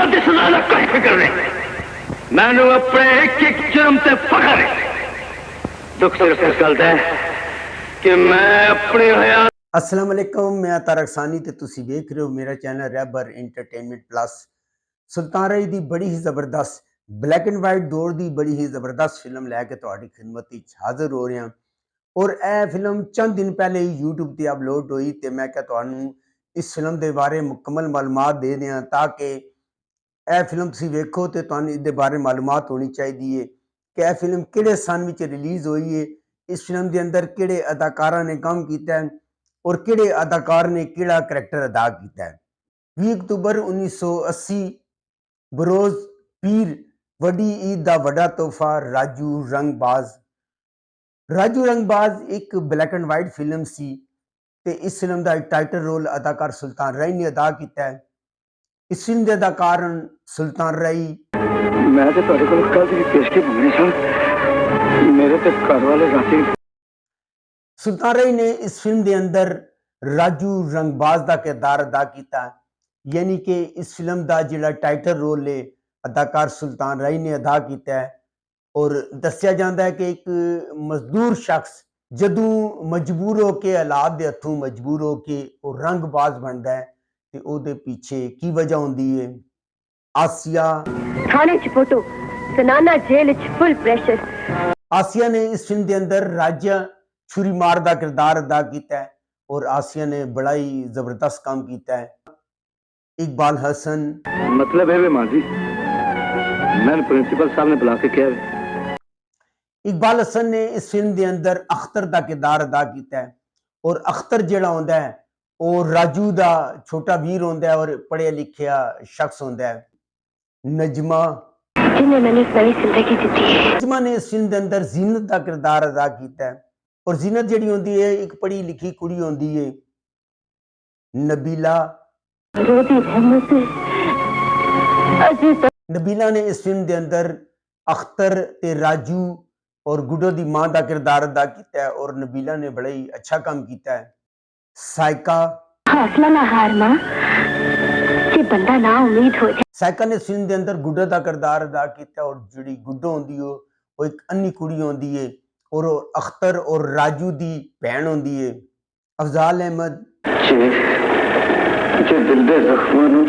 औलाद दी सजा दा कोई फिक्र नहीं। मैनू अपने एक एक जुर्म ते फख्र है। दुख सिर्फ इस गल दा है कि मैं अपनी हयात। अस्सलाम वालेकुम, मैं तारक सानी ते तुसी देख रहे हो मेरा चैनल रैबर एंटरटेनमेंट प्लस। सुल्तान रही दी बड़ी ही ज़बरदस्त ब्लैक एंड वाइट दौर दी बड़ी ही ज़बरदस्त फिल्म लैके तुहाडी खिदमत विच हाज़र हो रहा और यह फिल्म चंद दिन पहले ही यूट्यूब पर अपलोड हुई तो मैं क्या तुहानू इस फिल्म के बारे मुकम्मल मालूमात दे दें ताकि यह फिल्म तुसी वेखो तो तुहानू इसके बारे मालूमात होनी चाहिए कि यह फिल्म किहड़े सन विच रिलीज़ हुई है, इस फिल्म के अंदर किहड़े अदाकारा ने काम किया है और किहड़े अदाकार ने किहड़ा करैक्टर अदा किया है। 20 अक्तूबर 1980 बरोज़ पीर वड्डी ईद का वड्डा तोहफा राजू रंगबाज। राजू रंगबाज एक ब्लैक एंड वाइट फिल्म सी ते इस फिल्म का टाइटल रोल अदाकार सुल्तान रही ने अदा किया है। इस फिल्म के अदाकार सुल्तान रही। मैं तो तुहाडे कोल कल दी पेशकश मंगनी सन, मेरे ते घर वाले राती। सुल्तान रही ने इस फिल्म के अंदर राजू रंगबाज का किरदार अदा किया, यानी कि इस फिल्म का जिहड़ा टाइटल रोल है अदाकार सुल्तान रही ने अदा किया है। और दस्या जाता है कि एक मजदूर शख्स जदों मजबूर होके हालात के हथों मजबूर होके और रंगबाज बनता है तो उसके पीछे की वजह होती है। आसिया थाने च फोटो सनाना जेल च फुल प्रेशर। आसिया ने इस फिल्म के अंदर राज्य छुरी मार का किरदार अदा किया है और आसिया ने बड़ा ही जबरदस्त काम किया है। इकबाल हसन मतलब है वे माजी, मैंने प्रिंसिपल साहब ने बुला के किया। इकबाल हसन ने इस फिल्म के अंदर अख्तर का किरदार अदा किया है और अख्तर जिहड़ा होंदा है और राजू का छोटा वीर होंदा है और पढ़िया लिखिया शख्स होंदा है। नजमा जिन्हें मैंने एक नई जिंदगी दी है। नजमा ने इस फिल्म के अंदर जीनत का किरदार अदा किया है और जीनत जिहड़ी होंदी है एक पढ़ी लिखी कुड़ी होंदी है। नबीला नबीला ने इस फिल्म के अंदर अख्तर ते राजू और गुड्डो दी मां का किरदार अदा किया है और नबीला ने बड़ा ही अच्छा काम किया है। साइका हौसला ना हार मां कि बंदा ना उम्मीद हो जाए। साइका ने फिल्म के अंदर गुड्डो का किरदार अदा किया और जिहड़ी गुड्डो होंदी है वो एक अन्नी कुड़ी होंदी है और अख्तर और राजू दी भैन होंदी है। अफजाल अहमद जो दिल दे जख्मां नूं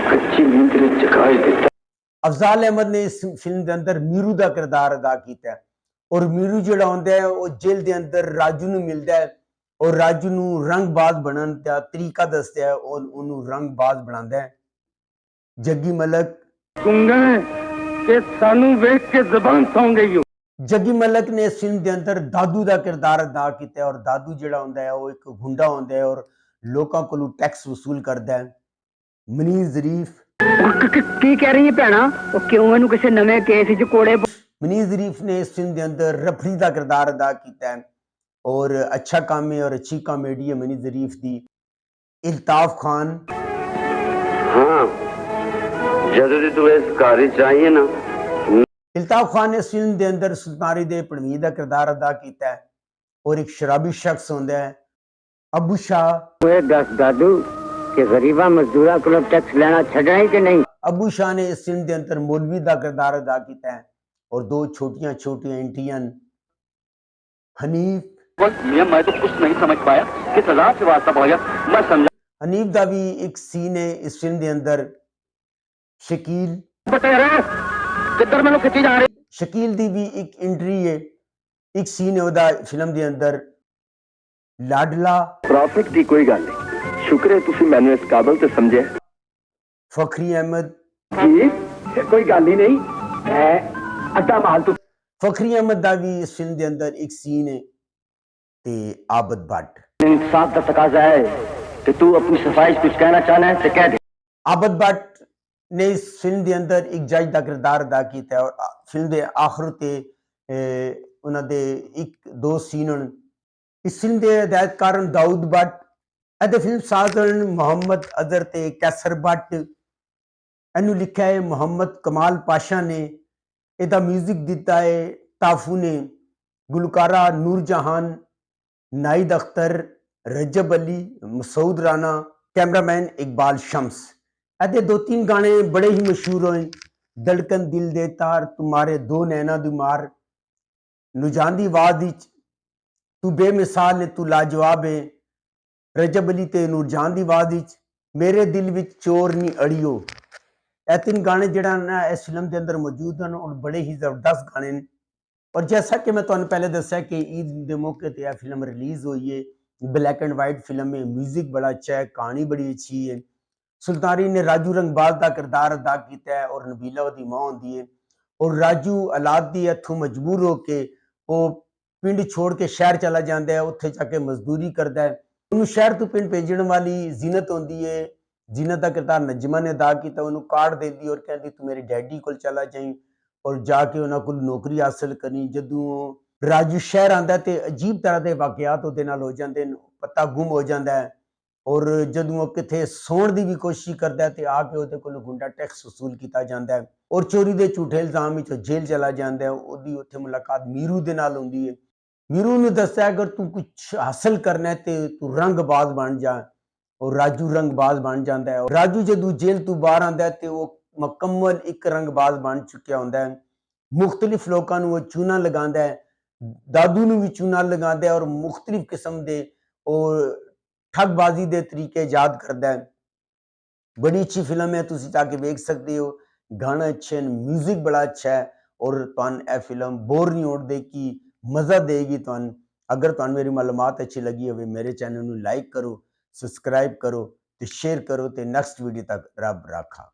कच्ची नींद ने चकाई दिता। अफजाल अहमद ने इस फिल्म के अंदर मीरू का किरदार अदा किया है और मीरू जिहड़ा होंदा है वो जेल के अंदर राजू नूं मिलदा है और राजू नूं रंगबाज बनन दा तरीका दसदा है और उन्होंने रंगबाज बनांदा है। जग्गी मलक सुंगा के सानू वेख के जबान सौं गई हो। जग्गी मलक ने इस फिल्म के अंदर दादू का किरदार अदा किया और दादू जिहड़ा होंदा है वो एक गुंडा होंदा है और लोकां कोलों टैक्स वसूल करदा है। मनीर ज़रीफ की कह रही है भैना वो क्यों इनू किसी नवे केस च कोड़े। मनीर ज़रीफ ने इस फिल्म के अंदर रफरी का किरदार अदा किया है और अच्छा काम है और अच्छी कॉमेडी है मनीर ज़रीफ की। इल्ताफ खान हाँ जदों तू इस घर चाहिए ना। इल्ताफ खान ने इस फिल्म के अंदर सुल्तान दे पड़वीर का किरदार अदा किया है और एक शराबी शख्स होंदा है। अबू शाह दस दादू कि गरीबा मजदूरा को टैक्स लेना छड़ना ही कि नहीं। अबू शाह ने इस फिल्म के अंदर मौलवी का किरदार अदा किया है और दो छोटियां छोटियां एंटियन। हनीफ मैं तो कुछ नहीं समझ पाया कि सजा से वास्ता पड़ गया। मैं समझा हनीफ का भी एक सीन है इस फिल्म के अंदर। शकील किधर मैनू खिंची जा रही। शकील की भी एक एंट्री है, एक सीन है ओदा फिल्म के अंदर। लाडला प्रॉफिट की कोई गल नहीं, शुक्र है तुसी मैनू इस काबिल ते समझे। फखरी अहमद जी कोई गल ही नहीं, अद्धा माल तो। फखरी अहमद का भी इस फिल्म के अंदर एक सीन है। ते आबद भट्ट इंसाफ का तकाजा है कि तू अपनी सफाई कुछ कहना चाहना है तो कह दे। आबद भट्ट ने इस फिल्म के अंदर एक जज का किरदार अदा किया और फिल्म के आखिर ते उन्हां दे एक दो सीन होन। इस फिल्म के हिदायतकार दाऊद भट्ट, ਇਹਦੇ फिल्म साजन मोहम्मद अजहर ते कैसर भट्ट, इनू लिखा है मोहम्मद कमाल पाशा ने, ਇਹਦਾ म्यूजिक दिता है टाफू ने, गुलकारा नूरजहान, नाहिद अख्तर, रजब अली, मसूद राना, कैमरामैन इकबाल शम्स। ਇਹਦੇ 2-3 ਗਾਣੇ ਬੜੇ ਹੀ ਮਸ਼ਹੂਰ ਹੋਏ। ਧੜਕਨ ਦਿਲ ਦੇ ਤਾਰ, ਤੁਮਾਰੇ ਦੋ ਨੈਣਾ ਦੀ ਮਾਰ, ਨੁਜਾਨ ਦੀ ਆਵਾਜ਼ ਵਿੱਚ ਤੂੰ ਬੇਮਿਸਾਲ ਨੇ, ਤੂੰ ਲਾਜਵਾਬ ਹੈ, ਰਜਬ ਅਲੀ ਤੇ ਨੂਰਜਾਨ ਦੀ ਆਵਾਜ਼ ਵਿੱਚ ਮੇਰੇ ਦਿਲ ਵਿੱਚ ਚੋਰ ਨਹੀਂ ਅੜਿਓ। ਇਹ 3 ਗਾਣੇ ਜਿਹੜਾ ਨਾ ਇਸ ਫਿਲਮ ਦੇ ਅੰਦਰ ਮੌਜੂਦ ਹਨ ਔਰ ਬੜੇ ਹੀ ਜ਼ਬਰਦਸਤ ਗਾਣੇ ਨੇ। और जैसा कि मैं तुहानू पहले दस्या कि ईद के मौके पर यह फिल्म रिलीज़ हुई है, ब्लैक एंड वाइट फिल्म है, म्यूजिक बड़ा अच्छा है, कहानी बड़ी अच्छी है। सुल्तानी ने राजू रंगबाज का किरदार अदा किया है और नबीला ओदी मां होंदी है और राजू औलाद दी हथों मजबूर होके वो पिंड छोड़ के शहर चला जाता है, उत्थे जाके मजदूरी करता है। उन्होंने शहर तो पिंड भेजने वाली जीनत होंदी है, जीनत का किरदार नजमा ने अदा किया। उन्होंने कार्ड देती और कहती तू मेरे डैडी को चला जाई और जाके उन्होंने को नौकरी हासिल करनी। जदों राजू शहर आता है तो अजीब तरह के वाकयात उहदे नाल हो जाते हैं, पत्ता गुम हो जाता है और जदों किथे सौण की भी कोशिश करता है तो आके उहदे कोलों गुंडा टैक्स वसूल किया जाता है और चोरी के झूठे इल्जाम में जेल चला जाता है। उहदी उत्थे मुलाकात मीरू दे नाल होंदी है। मीरू ने दस्या अगर तू कुछ हासिल करना है तो तू रंगबाज बन जा और राजू रंगबाज बन जाता है। राजू जदों जेल तो बाहर आता है तो वो मुकम्मल एक रंगबाज बन चुका होंदा है। मुख्तलिफ लोगों को वो चूना लगाता है, दादू नूं भी चूना लगाता है और मुख्तलिफ किस्म के और ठगबाजी के तरीके याद करता है। बड़ी अच्छी फिल्म है, तुसीं जाके वेख सकते हो। गाना अच्छे हैं, म्यूजिक बड़ा अच्छा है और तुहानूं यह फिल्म बोर नहीं होण देगी, मज़ा देगी तुहानूं। अगर तुहानूं मेरी मालूमात अच्छी लगी हो मेरे चैनल नूं लाइक करो, सब्सक्राइब करो तो शेयर करो। तो नैक्सट वीडियो तक रब राखा।